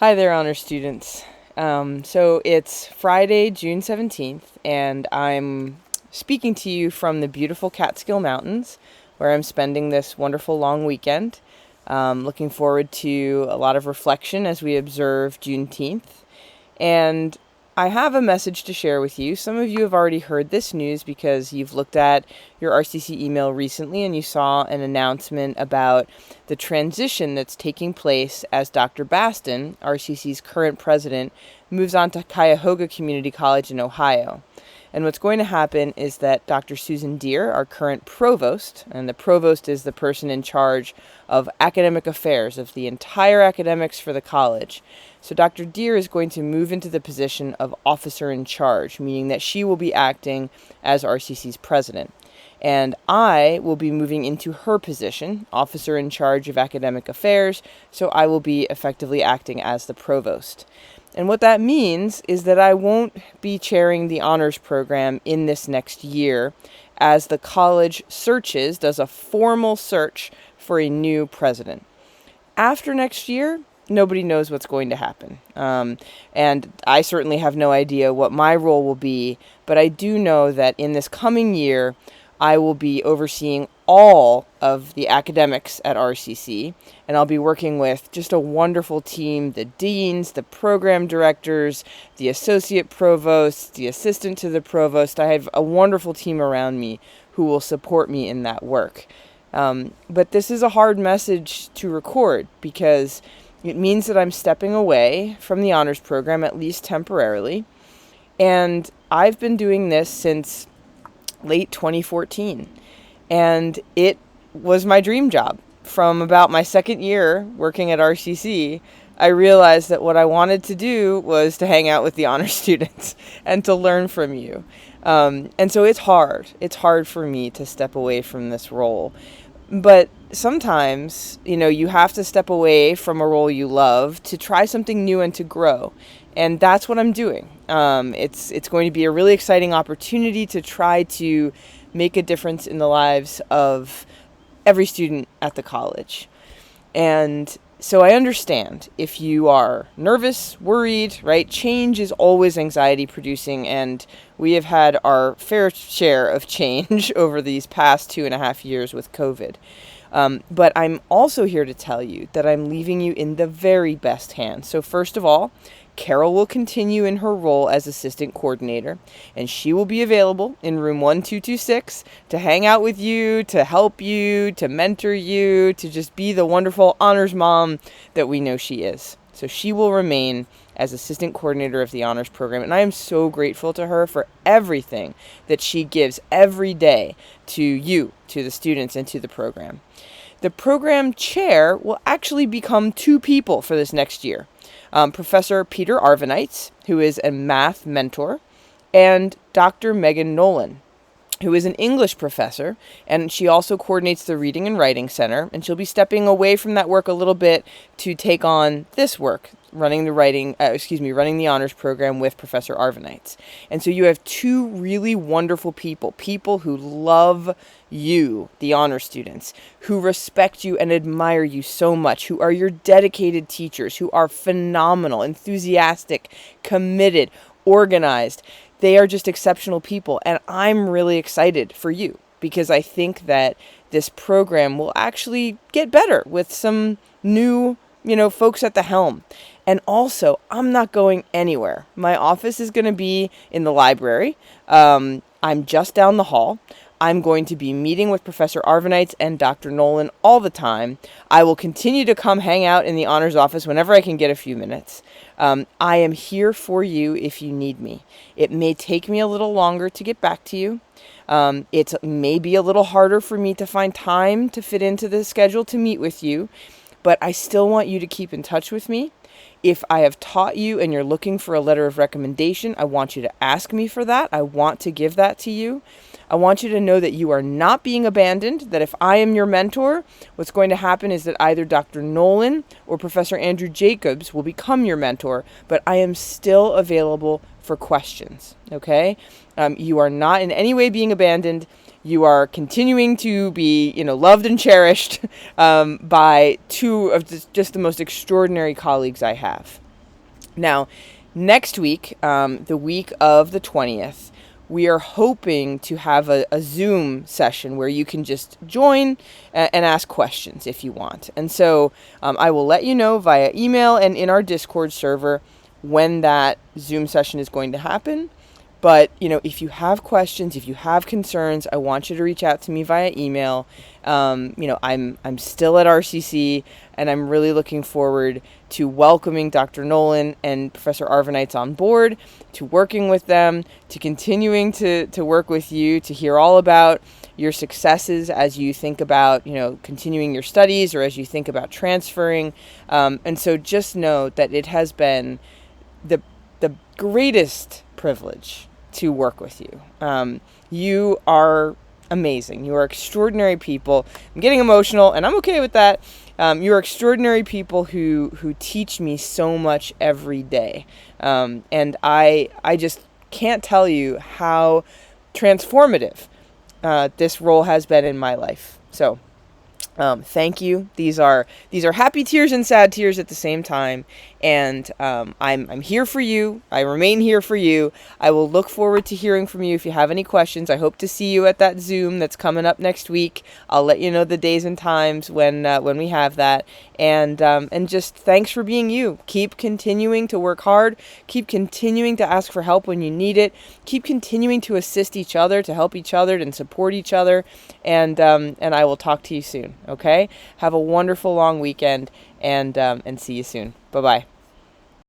Hi there, honor students. So it's Friday, June 17th, and I'm speaking to you from the beautiful Catskill Mountains, where I'm spending this wonderful long weekend. Looking forward to a lot of reflection as we observe Juneteenth. And I have a message to share with you. Some of you have already heard this news because you've looked at your RCC email recently and you saw an announcement about the transition that's taking place as Dr. Baston, RCC's current president, moves on to Cuyahoga Community College in Ohio. And what's going to happen is that Dr. Susan Deere, our current provost, and the provost is the person in charge of academic affairs, of the entire academics for the college. So Dr. Deere is going to move into the position of officer in charge, meaning that she will be acting as RCC's president. And I will be moving into her position, officer in charge of academic affairs, so I will be effectively acting as the provost. And what that means is that I won't be chairing the honors program in this next year as the college does a formal search for a new president. After next year, nobody knows what's going to happen. And I certainly have no idea what my role will be, but I do know that in this coming year, I will be overseeing all of the academics at RCC, and I'll be working with just a wonderful team, the deans, the program directors, the associate provosts, the assistant to the provost. I have a wonderful team around me who will support me in that work. But this is a hard message to record because it means that I'm stepping away from the honors program, at least temporarily, and I've been doing this since late 2014, and it was my dream job. From about my second year working at RCC, I realized that what I wanted to do was to hang out with the honor students and to learn from you. And so it's hard. It's hard for me to step away from this role. But sometimes, you have to step away from a role you love to try something new and to grow. And that's what I'm doing. It's going to be a really exciting opportunity to try to make a difference in the lives of every student at the college. And so I understand if you are nervous, worried, right? Change is always anxiety producing, and we have had our fair share of change over these past 2.5 years with COVID. But I'm also here to tell you that I'm leaving you in the very best hands. So first of all, Carol will continue in her role as assistant coordinator, and she will be available in room 1226 to hang out with you, to help you, to mentor you, to just be the wonderful honors mom that we know she is. So she will remain as assistant coordinator of the honors program, and I am so grateful to her for everything that she gives every day to you, to the students, and to the program. The program chair will actually become two people for this next year. Professor Peter Arvanites, who is a math mentor, and Dr. Megan Nolan, who is an English professor, and she also coordinates the Reading and Writing Center, and she'll be stepping away from that work a little bit to take on this work, running the honors program with Professor Arvanites. And so you have two really wonderful people who love you, the honor students, who respect you and admire you so much, who are your dedicated teachers, who are phenomenal, enthusiastic, committed, organized. They are just exceptional people, and I'm really excited for you because I think that this program will actually get better with some new, folks at the helm. And also, I'm not going anywhere. My office is going to be in the library. I'm just down the hall. I'm going to be meeting with Professor Arvanites and Dr. Nolan all the time. I will continue to come hang out in the honors office whenever I can get a few minutes. I am here for you if you need me. It may take me a little longer to get back to you. It may be a little harder for me to find time to fit into the schedule to meet with you, but I still want you to keep in touch with me. If I have taught you and you're looking for a letter of recommendation, I want you to ask me for that. I want to give that to you. I want you to know that you are not being abandoned, that if I am your mentor, what's going to happen is that either Dr. Nolan or Professor Andrew Jacobs will become your mentor, but I am still available for questions, okay? You are not in any way being abandoned. You are continuing to be, loved and cherished by two of just the most extraordinary colleagues I have. Now, next week, the week of the 20th, we are hoping to have a Zoom session where you can just join and ask questions if you want. And so I will let you know via email and in our Discord server when that Zoom session is going to happen. But, if you have questions, if you have concerns, I want you to reach out to me via email. I'm still at RCC, and I'm really looking forward to welcoming Dr. Nolan and Professor Arvanites on board, to working with them, to continuing to work with you, to hear all about your successes as you think about, continuing your studies or as you think about transferring. And so just know that it has been the greatest privilege to work with you. You are amazing. You are extraordinary people. I'm getting emotional, and I'm okay with that. You're extraordinary people who teach me so much every day. And I just can't tell you how transformative this role has been in my life. So thank you. These are happy tears and sad tears at the same time, and I'm here for you. I remain here for you. I will look forward to hearing from you if you have any questions. I hope to see you at that Zoom that's coming up next week. I'll let you know the days and times when we have that, and just thanks for being you. Keep continuing to work hard. Keep continuing to ask for help when you need it. Keep continuing to assist each other, to help each other, and support each other, and I will talk to you soon. Okay? Have a wonderful long weekend, and see you soon. Bye-bye.